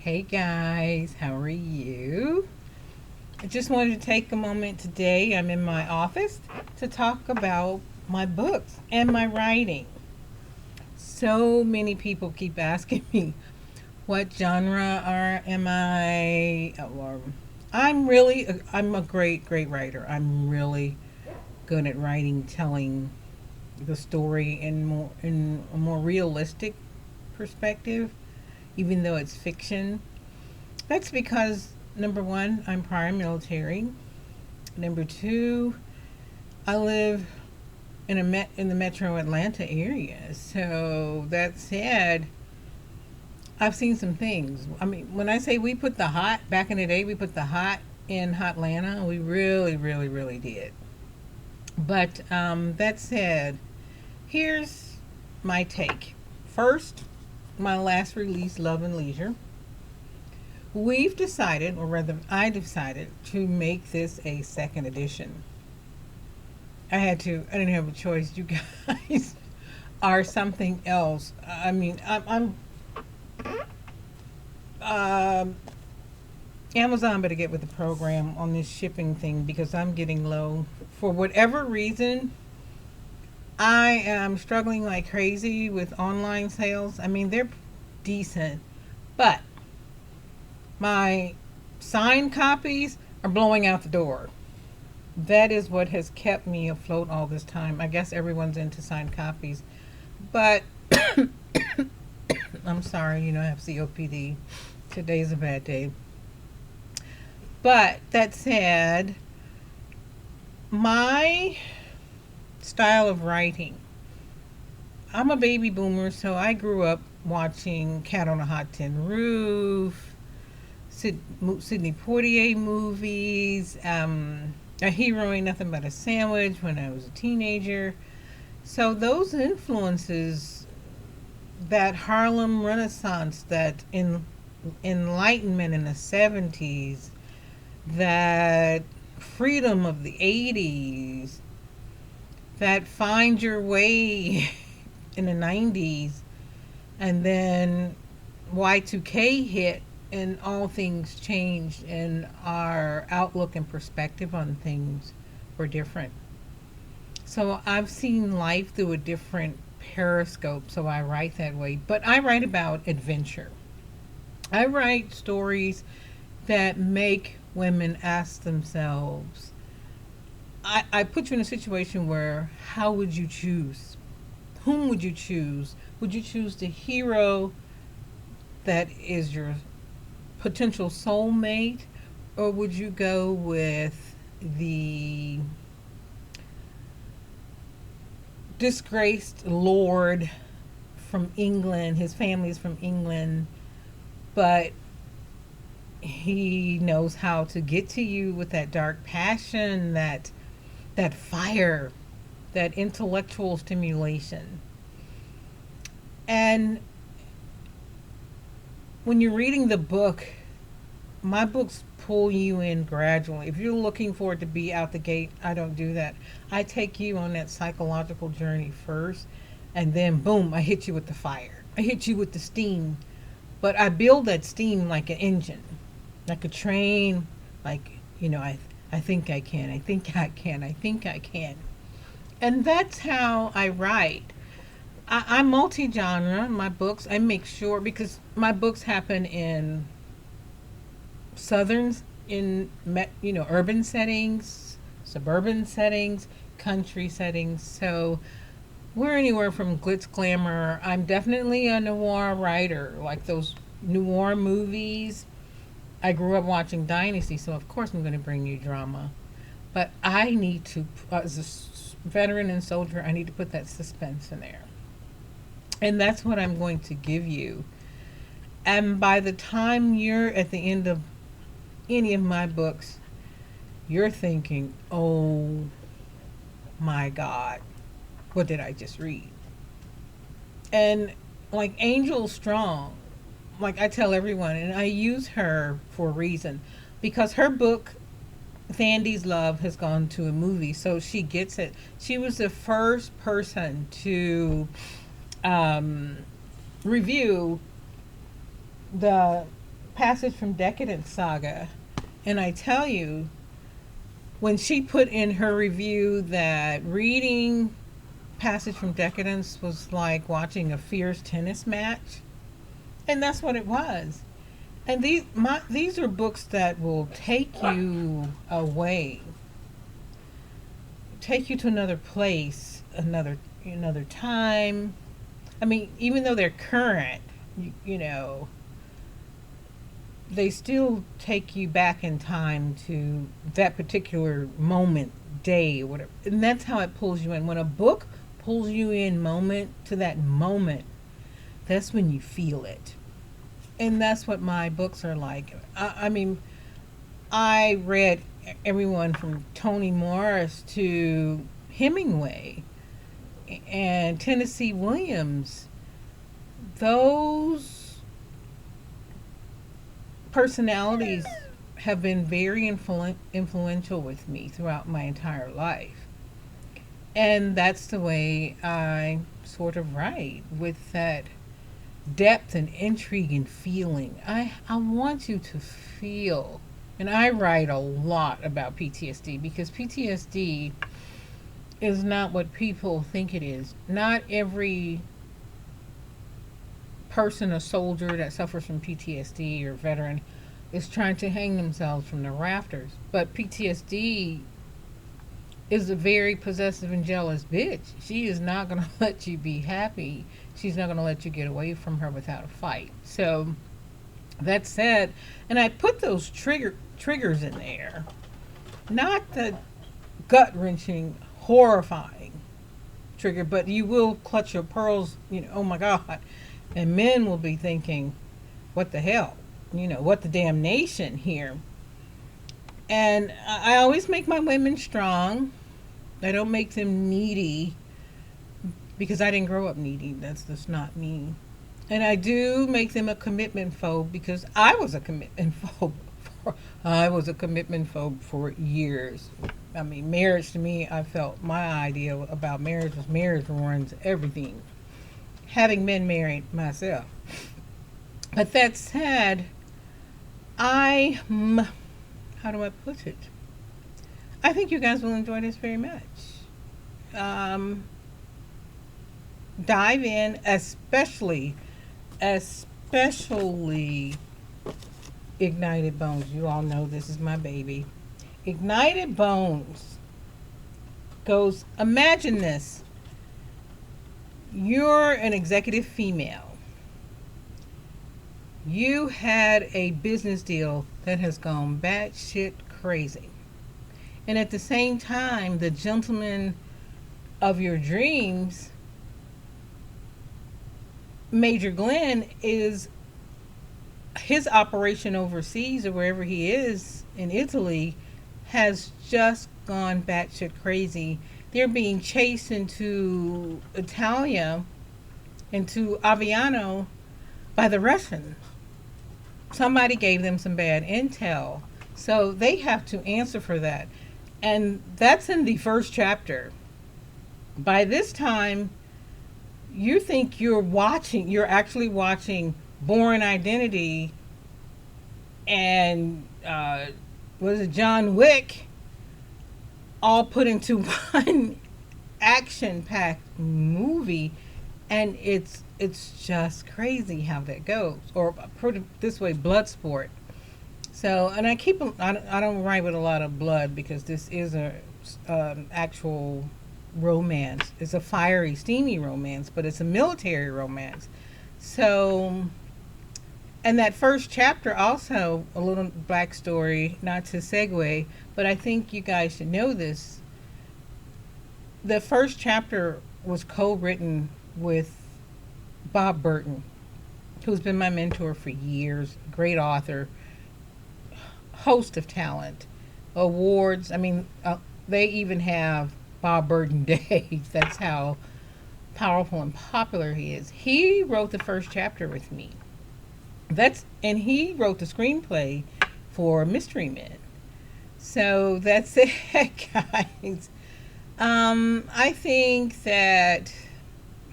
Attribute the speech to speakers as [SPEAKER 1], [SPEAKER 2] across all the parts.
[SPEAKER 1] Hey guys, how are you? I just wanted to take a moment today. I'm in my office to talk about my books and my writing. So many people keep asking me what genre am I? Or I'm a great writer. I'm really good at writing, telling the story in a more realistic perspective, even though it's fiction. That's because number one, I'm prior military. Number two, I live in the Metro Atlanta area. So that said, I've seen some things. I mean, when I say we put the hot back in the day, we put the hot in Hotlanta. We really did. But that said, here's my take. First, my last release, Love and Leisure. We've decided, or rather, I decided to make this a second edition. I had to. I didn't have a choice. You guys are something else. I mean, I'm Amazon better get with the program on this shipping thing because I'm getting low. For whatever reason, I am struggling like crazy with online sales. I mean, they're decent, but my signed copies are blowing out the door. That is what has kept me afloat all this time. I guess everyone's into signed copies, but I'm sorry, I have COPD. Today's a bad day. But that said, my style of writing, I'm a baby boomer, so I grew up watching Cat on a Hot Tin Roof, Sidney Poitier movies, A Hero Ain't Nothing But a Sandwich when I was a teenager. So those influences, that Harlem Renaissance, that enlightenment in the 70s, that freedom of the 80s, that find your way in the 90s, and then Y2K hit and all things changed and our outlook and perspective on things were different. So I've seen life through a different periscope, so I write that way. But I write about adventure. I write stories that make women ask themselves, I put you in a situation where how would you choose? Whom would you choose? Would you choose the hero that is your potential soulmate, or would you go with the disgraced lord from England? His family is from England, but he knows how to get to you with that dark passion, that fire, that intellectual stimulation. And when you're reading the book, my books pull you in gradually. If you're looking for it to be out the gate, I don't do that. I take you on that psychological journey first, and then boom, I hit you with the fire. I hit you with the steam. But I build that steam like an engine, like a train, like, I think I can, I think I can, I think I can. And that's how I write. I'm multi-genre. My books, I make sure, because my books happen in southern, urban settings, suburban settings, country settings. So we're anywhere from glitz glamour. I'm definitely a noir writer, like those noir movies. I grew up watching Dynasty, so of course I'm going to bring you drama. But I need to, as a veteran and soldier, I need to put that suspense in there. And that's what I'm going to give you. And by the time you're at the end of any of my books, you're thinking, oh my God, what did I just read? And like Angel Strong, like I tell everyone, and I use her for a reason, because her book, Thandie's Love, has gone to a movie, so she gets it. She was the first person to review the Passage from Decadence saga, and I tell you, when she put in her review that reading Passage from Decadence was like watching a fierce tennis match, and that's what it was. And these are books that will take you away, take you to another place, another time. I mean, even though they're current, you know, they still take you back in time to that particular moment, day, whatever. And that's how it pulls you in. When a book pulls you in moment to that moment, that's when you feel it. And that's what my books are like. I mean, I read everyone from Toni Morris to Hemingway and Tennessee Williams. Those personalities have been very influential with me throughout my entire life. And that's the way I sort of write, with that depth and intrigue and feeling. I want you to feel. And I write a lot about PTSD because PTSD is not what people think it is. Not every person, a soldier that suffers from PTSD or veteran, is trying to hang themselves from the rafters. But PTSD is a very possessive and jealous bitch. She is not going to let you be happy. She's not going to let you get away from her without a fight. So that said, and I put those triggers in there, not the gut-wrenching, horrifying trigger, but you will clutch your pearls, oh my God. And men will be thinking, what the hell? What the damnation here? And I always make my women strong. I don't make them needy, because I didn't grow up needy. That's just not me. And I do make them a commitment phobe, because I was a commitment phobe. I was a commitment phobe for years. I mean, marriage to me, I felt my idea about marriage was marriage ruins everything. Having been married myself. But that said, how do I put it? I think you guys will enjoy this very much. Dive in, especially Ignited Bones. You all know this is my baby. Ignited Bones goes, imagine this. You're an executive female. You had a business deal that has gone batshit crazy. And at the same time, the gentleman of your dreams, Major Glenn, is his operation overseas or wherever he is in Italy has just gone batshit crazy. They're being chased into Italia, into Aviano, by the Russians. Somebody gave them some bad intel. So they have to answer for that. And that's in the first chapter. By this time, you think you're actually watching Born Identity and, John Wick, all put into one action-packed movie. And it's just crazy how that goes. Or put it this way, blood sport. So, and I don't write with a lot of blood, because this is a actual romance. It's a fiery, steamy romance, but it's a military romance. So, and that first chapter also, a little backstory, not to segue, but I think you guys should know this. The first chapter was co-written with Bob Burton, who's been my mentor for years, great author, host of talent, awards. I mean, they even have Bob Burton Days. That's how powerful and popular he is. He wrote the first chapter with me. And he wrote the screenplay for Mystery Men. So that's it, guys. I think that,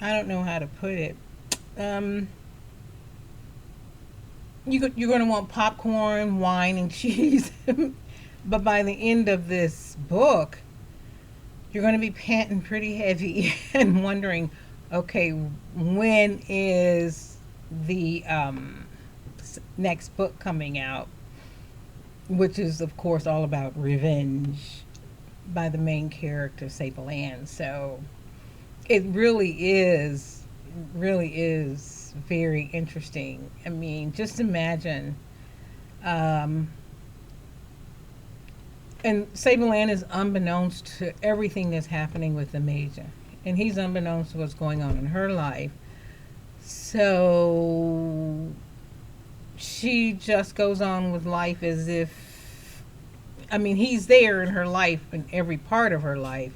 [SPEAKER 1] I don't know how to put it. you're going to want popcorn, wine, and cheese. But by the end of this book, you're going to be panting pretty heavy and wondering, okay, when is the next book coming out? Which is, of course, all about revenge by the main character, Sable Ann. So it really is very interesting. I mean, just imagine. Um, and Sable Ann is unbeknownst to everything that's happening with the Major. And he's unbeknownst to what's going on in her life. So she just goes on with life as if, I mean, he's there in her life, in every part of her life,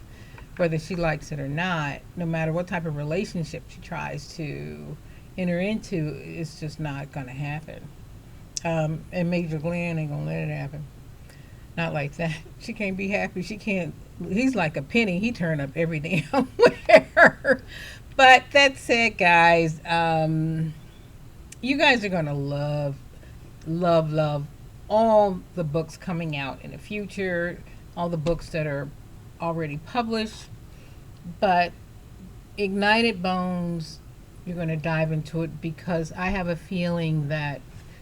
[SPEAKER 1] whether she likes it or not. No matter what type of relationship she tries to enter into, it's just not going to happen. And Major Glenn ain't going to let it happen. Not like that. She can't be happy. She can't. He's like a penny. He turned up every damn where. But that said, guys, you guys are going to love all the books coming out in the future, all the books that are already published. But Ignited Bones, you're going to dive into it because I have a feeling that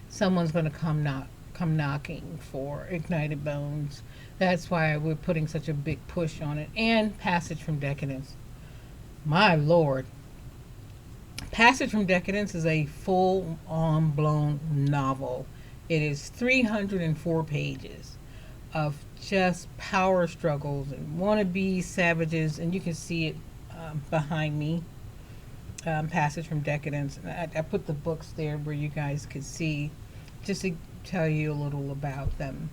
[SPEAKER 1] someone's going to come knocking for Ignited Bones. That's why we're putting such a big push on it. And Passage from Decadence. My Lord. Passage from Decadence is a full-on blown novel. It is 304 pages of just power struggles and wannabe savages, and you can see it behind me. Passage from Decadence. I put the books there where you guys could see, just to tell you a little about them.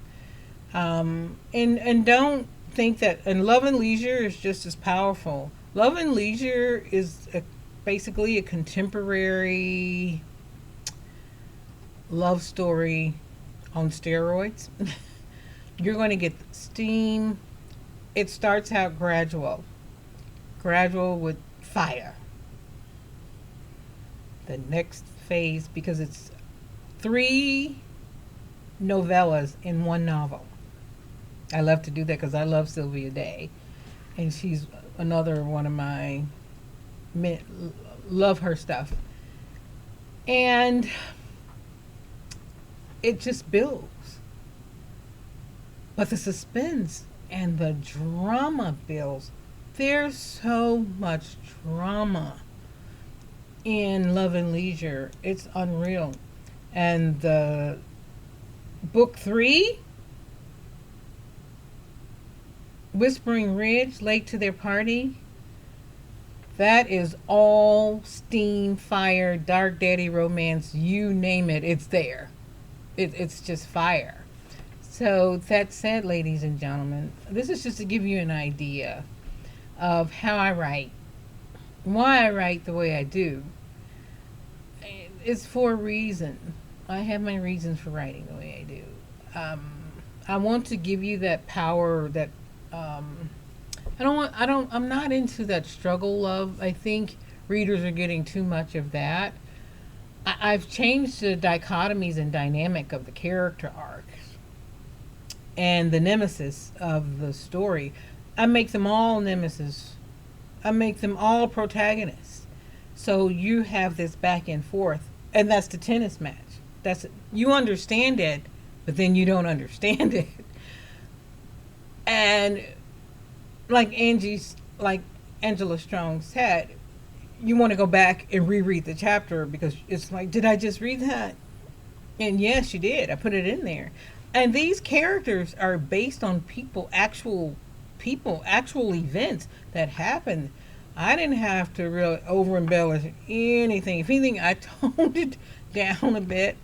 [SPEAKER 1] And don't think that, and Love and Leisure is just as powerful. Love and Leisure is basically a contemporary love story on steroids. You're going to get steam. It starts out gradual with fire. The next phase, because it's 3 novellas in one novel. I love to do that because I love Sylvia Day, and she's another one of my love her stuff. And it just builds. But the suspense and the drama builds. There's so much drama in Love and Leisure. It's unreal. And the book 3, Whispering Ridge, Late to Their Party, that is all steam, fire, dark daddy romance, you name it, it's there. It's just fire. So that said, ladies and gentlemen, this is just to give you an idea of how I write, why I write the way I do. It's for a reason. I have my reasons for writing the way I do. I want to give you that power that I'm not into that struggle love. I think readers are getting too much of that. I've changed the dichotomies and dynamic of the character arcs and the nemesis of the story. I make them all nemesis. I make them all protagonists. So you have this back and forth, and that's the tennis match. You understand it, but then you don't understand it. And like Angela Strong said, you want to go back and reread the chapter because it's like, did I just read that? And yes, you did. I put it in there. And these characters are based on actual events that happened. I didn't have to really over embellish anything. If anything, I toned it down a bit.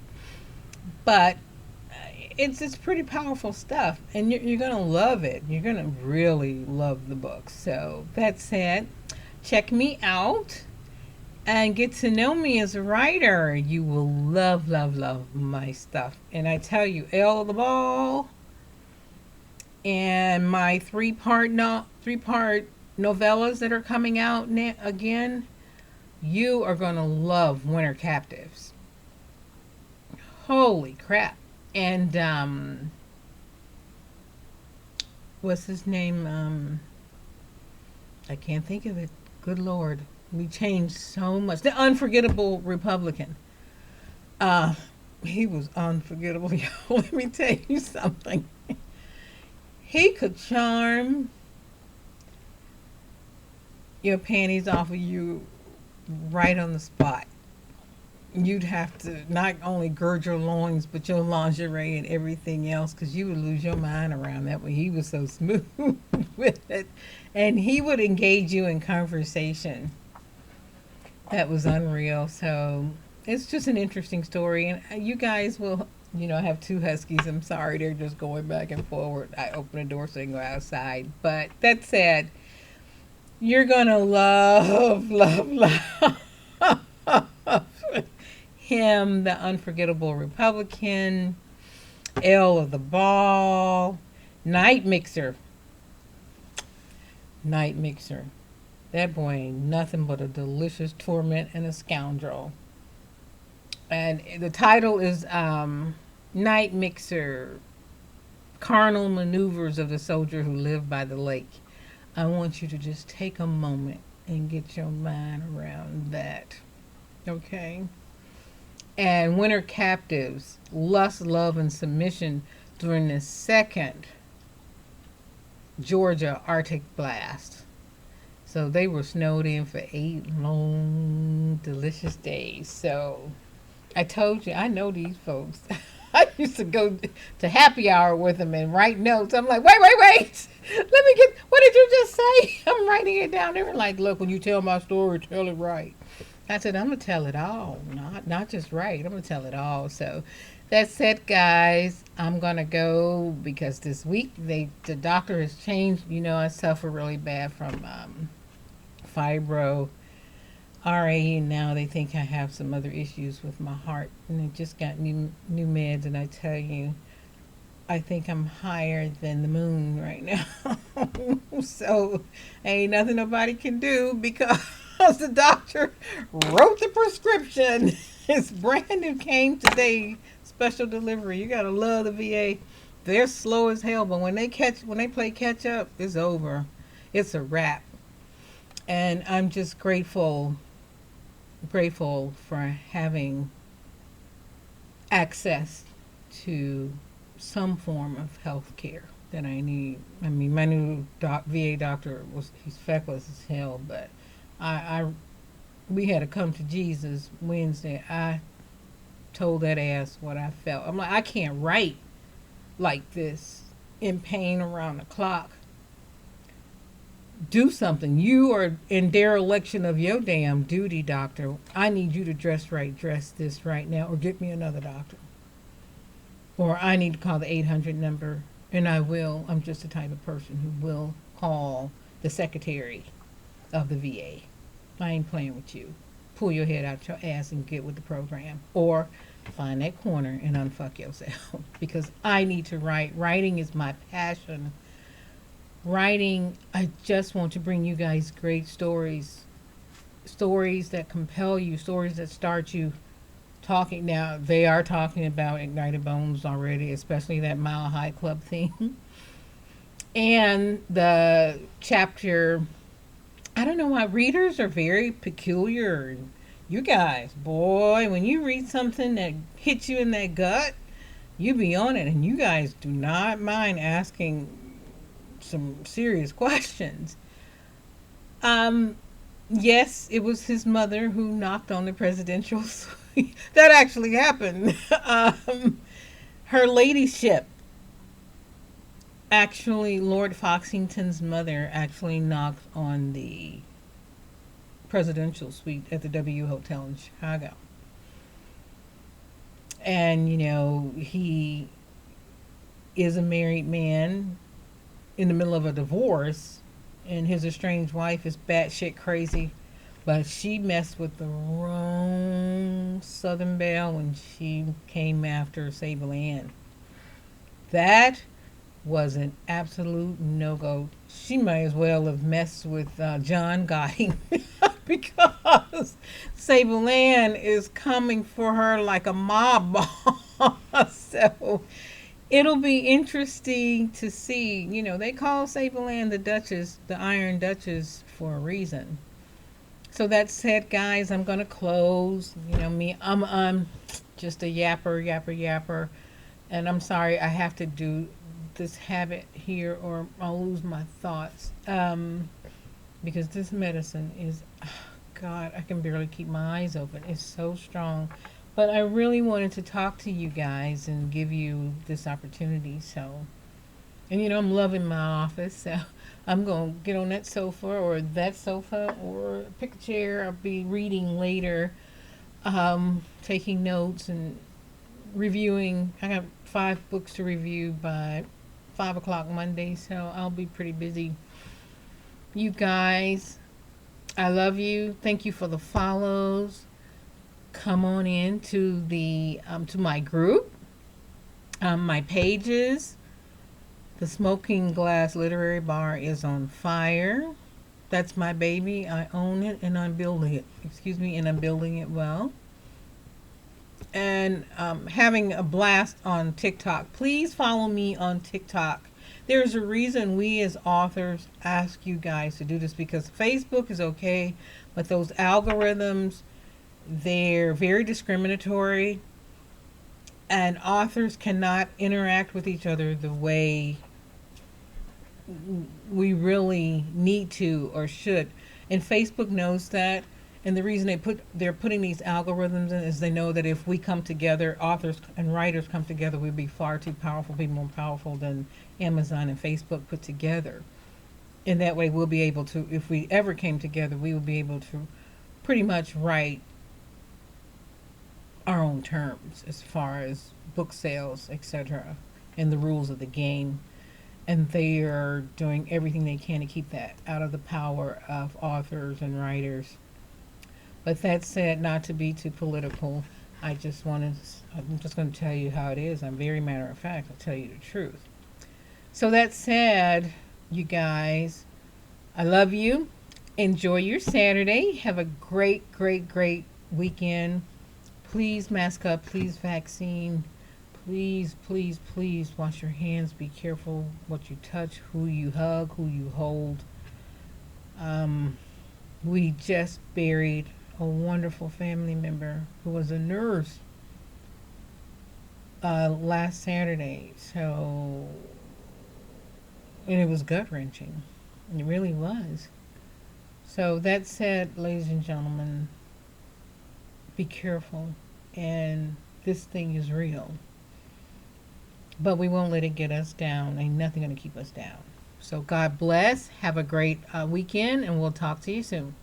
[SPEAKER 1] But it's pretty powerful stuff, and you're going to love it. You're going to really love the book. So that said, check me out and get to know me as a writer. You will love my stuff. And I tell you, Elle the Ball and my three-part novellas that are coming out again, you are going to love Winter Captives. Holy crap. And what's his name? I can't think of it. Good Lord. We changed so much. The unforgettable Republican. Uh, he was unforgettable. Yo, let me tell you something. He could charm your panties off of you right on the spot. You'd have to not only gird your loins, but your lingerie and everything else, because you would lose your mind around that one. He was so smooth with it. And he would engage you in conversation. That was unreal. So it's just an interesting story. And you guys will, have two huskies. I'm sorry, they're just going back and forward. I open the door so they can go outside. But that said, you're going to love, him, the unforgettable Republican, L of the Ball, Night Mixer. Night Mixer. That boy ain't nothing but a delicious torment and a scoundrel. And the title is Night Mixer, Carnal Maneuvers of the Soldier Who Lived by the Lake. I want you to just take a moment and get your mind around that. Okay? And Winter Captives, Lust, Love, and Submission during the second Georgia Arctic blast. So they were snowed in for 8 long, delicious days. So I told you, I know these folks. I used to go to happy hour with them and write notes. I'm like, wait. Let me get, what did you just say? I'm writing it down. They were like, look, when you tell my story, tell it right. I said, I'm going to tell it all, not just right. I'm going to tell it all. So that's it, guys. I'm going to go because this week the doctor has changed. I suffer really bad from fibro, RA, and now they think I have some other issues with my heart. And they just got new meds, and I tell you, I think I'm higher than the moon right now. So ain't nothing nobody can do because the doctor wrote the prescription. It's brand new, came today, special delivery. You gotta love the VA. They're slow as hell, but when they play catch up, it's over. It's a wrap. And I'm just grateful for having access to some form of health care that I need. I mean, my new VA doctor he's feckless as hell, but we had to come to Jesus Wednesday. I told that ass what I felt. I'm like, I can't write like this in pain around the clock. Do something. You are in dereliction of your damn duty, doctor. I need you to dress this right now, or get me another doctor. Or I need to call the 800 number, and I will. I'm just the type of person who will call the secretary of the VA. I ain't playing with you. Pull your head out your ass and get with the program. Or find that corner and unfuck yourself. Because I need to write. Writing is my passion. Writing, I just want to bring you guys great stories. Stories that compel you. Stories that start you talking. Now, they are talking about Ignited Bones already, especially that Mile High Club thing. And the chapter, I don't know why readers are very peculiar. You guys, boy, when you read something that hits you in that gut, you be on it. And you guys do not mind asking some serious questions. Yes, it was his mother who knocked on the presidential suite. That actually happened. Her ladyship, actually, Lord Foxington's mother actually knocked on the presidential suite at the W Hotel in Chicago. And, he is a married man in the middle of a divorce, and his estranged wife is batshit crazy, but she messed with the wrong Southern Belle when she came after Sable Ann. That was an absolute no-go. She might as well have messed with John Gotti because Sable Ann is coming for her like a mob boss. So it'll be interesting to see. You know, they call Saberland the Duchess, the Iron Duchess, for a reason. So that said, guys, I'm gonna close. You know me, I'm just a yapper, and I'm sorry I have to do this habit here, or I'll lose my thoughts. Because this medicine is, oh God, I can barely keep my eyes open. It's so strong. But I really wanted to talk to you guys and give you this opportunity. So, and you know, I'm loving my office. So I'm going to get on that sofa, or pick a chair. I'll be reading later, taking notes and reviewing. I got 5 books to review by 5 o'clock Monday. So I'll be pretty busy. You guys, I love you. Thank you for the follows. Come on in to the to my group, my pages. The Smoking Glass Literary Bar is on fire. That's my baby. I own it and I'm building it. Excuse me, and I'm building it well. And having a blast on TikTok. Please follow me on TikTok. There's a reason we as authors ask you guys to do this, because Facebook is okay, but those algorithms, they're very discriminatory, and authors cannot interact with each other the way we really need to or should. And Facebook knows that. And the reason they're putting these algorithms in is they know that if we come together, authors and writers come together, we'd be far too powerful, be more powerful than Amazon and Facebook put together. And that way we'll be able to, if we ever came together, we would be able to pretty much write our own terms as far as book sales, etc., and the rules of the game. And they are doing everything they can to keep that out of the power of authors and writers. But that said, not to be too political, I'm just going to tell you how it is. I'm very matter of fact. I'll tell you the truth. So that said, you guys, I love you. Enjoy your Saturday. Have a great weekend. Please mask up. Please vaccine. Please wash your hands. Be careful what you touch, who you hug, who you hold. We just buried a wonderful family member who was a nurse last Saturday. So, and it was gut wrenching. It really was. So that said, ladies and gentlemen, be careful. And this thing is real. But we won't let it get us down. Ain't nothing going to keep us down. So God bless. Have a great weekend, and we'll talk to you soon.